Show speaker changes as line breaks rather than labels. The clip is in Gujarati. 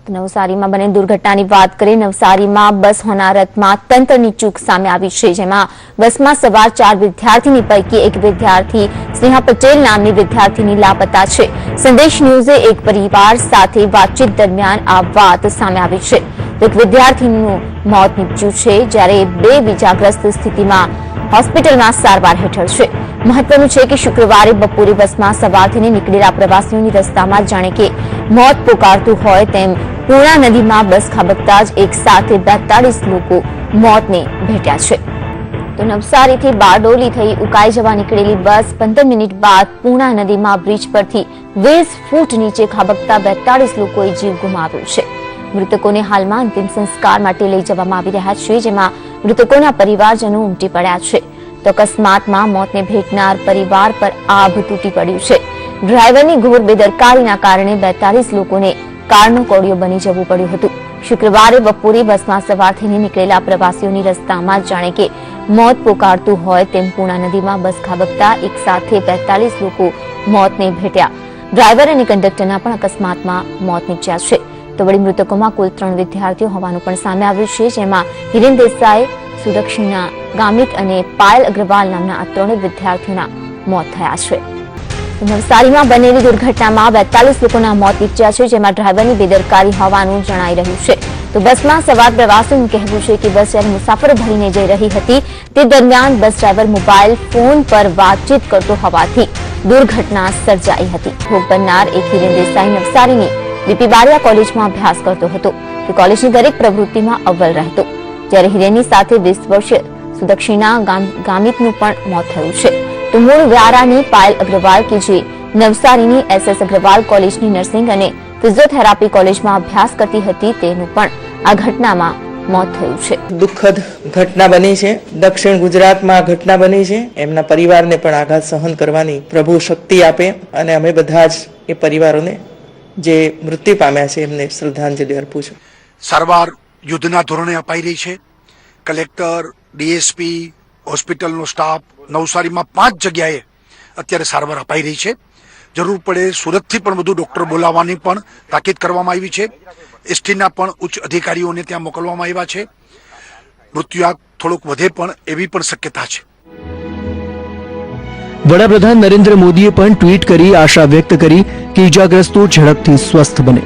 નવસારીમાં બનેલી દુર્ઘટનાની વાત કરીએ। નવસારીમાં બસ હોનારતમાં તંત્રની ચૂક સામે આવી છે, જેમાં બસમાં સવાર 4 વિદ્યાર્થીની પૈકી એક વિદ્યાર્થી સ્નેહા પટેલ નામની વિદ્યાર્થીની લાપતા છે। સંદેશ ન્યૂઝે એક પરિવાર સાથે વાતચીત દરમિયાન આ વાત સામે આવી છે। એક વિદ્યાર્થીનું મોત નીપજ્યું છે, જ્યારે 2 ઇજાગ્રસ્ત સ્થિતિમાં હોસ્પિટલમાં સારવાર હેઠળ છે। મહત્વનું છે કે શુક્રવારે બપોરે બસમાં સવાર થઈને નીકળેલા પ્રવાસીઓની રસ્તામાં જાણે કે મોત પોકારતું હોય તેમ પૂર્ણા નદીમાં બસ ખાબકતા જ એક સાથે 42 લોકો મોતને ભેટ્યા છે। તો નવસારીથી બારડોલી થઈ ઉકાઈ જવા નીકળેલી બસ 15 મિનિટ બાદ પૂર્ણા નદીમાં બ્રિજ પરથી 20 ફૂટ નીચે ખાબકતા 42 લોકોએ જીવ ગુમાવ્યો છે। મૃતકોને હાલમાં અંતિમ સંસ્કાર માટે લઈ જવામાં આવી રહ્યા છે, જેમાં મૃતકોના પરિવારજનો ઉમટી પડ્યા છે। તો અકસ્માતમાં મોતને ભેટનાર પરિવાર પર આભ તૂટી પડ્યું છે। ડ્રાઈવરની ઘોર બેદરકારીના કારણે 42 લોકોને કારનો કોળિયો બની જવું પડ્યું હતું। શુક્રવારે બપોરે બસમાં સવાર થઈને નીકળેલા પ્રવાસીઓની રસ્તામાં જાણે કે મોત પોકારતું હોય તેમ પૂર્ણા નદીમાં બસ ખાબકતા એક સાથે 42 લોકો મોતને ભેટ્યા। ડ્રાઈવર અને કંડક્ટરના પણ અકસ્માતમાં મોત નીપજ્યા છે। તો વળી મૃતકોમાં કુલ 3 વિદ્યાર્થીઓ હોવાનું પણ સામે આવ્યું છે, જેમાં હિરેન દેસાઈ, સુદક્ષિણા ગામિત અને પાયલ અગ્રવાલ નામના આ 3 વિદ્યાર્થીઓના મોત થયા છે। નવસારીમાં બનેલી દુર્ઘટનામાં 42 લોકોના મોત નીપજ્યા છે, જેમાં ડ્રાઈવરની બેદરકારી હોવાનું જણાઈ રહ્યું છે। તો બસમાં સવાર પ્રવાસીઓનું કહેવું છે કે બસ જ્યારે મુસાફરો ભરીને જઈ રહી હતી તે દરમિયાન બસ ડ્રાઈવર મોબાઈલ ફોન પર વાતચીત કરતો હોવાથી દુર્ઘટના સર્જાઈ હતી। ભોગ બનનાર એક હિરેન દેસાઈ નવસારીની બીપી બારિયા કોલેજમાં અભ્યાસ કરતો હતો। તે કોલેજની દરેક પ્રવૃત્તિમાં અવ્વલ રહેતો, જ્યારે હિરેનની સાથે 20 વર્ષીય સુદક્ષિણા ગામિતનું પણ મોત થયું છે। તો મૂળ વ્યારાની પાયલ અગ્રવાલ કે જે નવસારીની SS અગ્રવાલ કોલેજની નર્સિંગ અને ફિઝિયોથેરાપી કોલેજમાં અભ્યાસ કરતી હતી તેનું પણ આ ઘટનામાં મોત થયું છે।
દુઃખદ ઘટના બની છે। દક્ષિણ ગુજરાતમાં ઘટના બની છે। એમના પરિવારને પણ આઘાત સહન કરવાની પ્રભુ શક્તિ આપે અને અમે બધા જ એ પરિવારોને જે મૃત્યુ પામ્યા છે એમને શ્રદ્ધાંજલિ અર્પું છું।
સારવાર યુદ્ધના ધોરણે અપાઈ રહી છે। કલેક્ટર, ડીએસપી, હોસ્પિટલનો સ્ટાફ નવસારીમાં 5 જગ્યાએ અત્યારે સારવાર અપાઈ રહી છે। જરૂર પડે સુરતથી પણ વધુ ડોક્ટર બોલાવવાની પણ તાકીદ કરવામાં આવી છે। એસટીના પણ ઉચ્ચ અધિકારીઓને ત્યાં મોકલવામાં આવ્યા છે। મૃત્યુઆંક થોડોક વધે પણ એવી પણ શક્યતા છે।
વડાપ્રધાન નરેન્દ્ર મોદીએ પણ ટ્વીટ કરી આશા વ્યક્ત કરી કે ઇજાગ્રસ્તો ઝડપથી સ્વસ્થ બને।